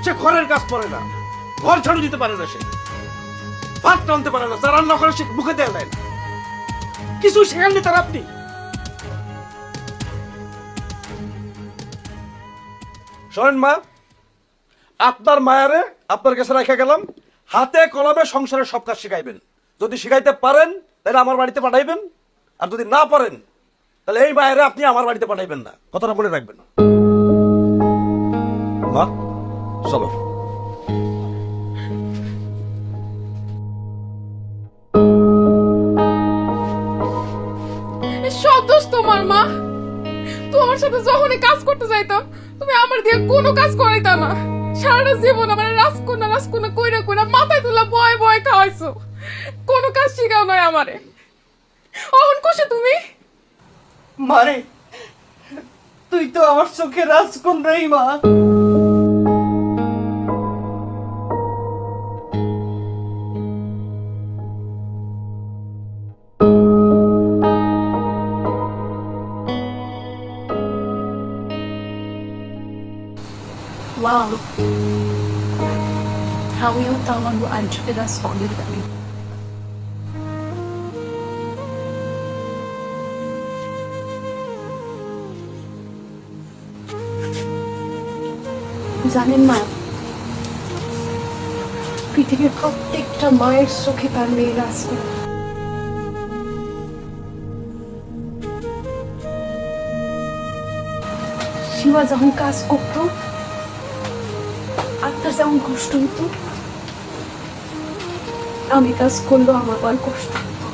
সে ঘরের কাজ করে না, ঘর ঝাড়ু দিতে পারে না, সে ভাত টানতে পারে না, তার রান্না করে সে মুখে দেয় না, কিছু শেখাননি তার আপনি। শোনেন মা, আপনার মায়ারে আপনার কাছে রেখে গেলাম, হাতে কলমে সংসারের সব কাজ শিখাইবেন। যদি শিখাইতে পারেন তাহলে আমার বাড়িতে পাঠাইবেন, আর যদি না পারেন তাহলে এই মায়েরে আপনি আমার বাড়িতে পাঠাইবেন না, কথাটা বলে রাখবেন। মা চলো। সব দোষ তোমার মা। তোমার সাথে যখনই কাজ করতে যাইতাম তুমি আমার দিয়ে কোনো কাজ করাইতা না। সারাটা জীবন আমার রাজকন্যা রাজকন্যা কইরা কইরা মাথায় তুলা বয় বয় খাওয়াইছো, কোনো কাজ শিখাও নয় আমারে। অহন কোষে তুমি মারে, তুই তো আমার চোখে রাজকন্যাই মা। Wow. How yung tawag mo anjo kita solid kami. জানেন মা, পৃথিবীর প্রত্যেকটা মায়ের চোখে তার মেয়ের রাজকন্যা। শিবা যখন কাজ করতো আর তার যেমন কষ্ট হতো, আমি কাজ করলেও আমার বড় কষ্ট হতো।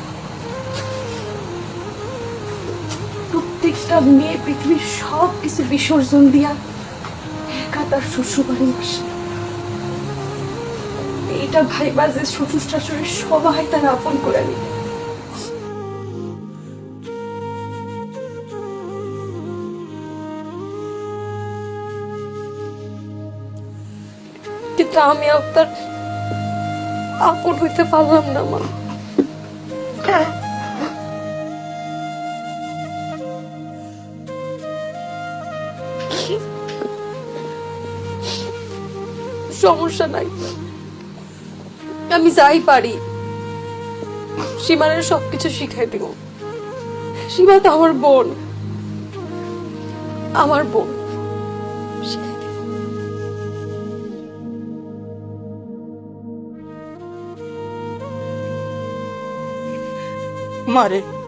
প্রত্যেকটা মেয়ে পৃথিবীর সব কিছু বিসর্জন দিয়া একা তার শ্বশুর বাড়ি আসে। এটা ভাইবা যে শ্বশুর শাশুড়ি সবাই তার আপন করে নিবে। কিন্তু আমি আপনার আপন হইতে পারলাম না মা। সমস্যা নাই, আমি যাই পারি সীমানের সবকিছু শিখাই দিব। সীমা তো আমার বোন, আমার বোন শিখাই দিব। মারে,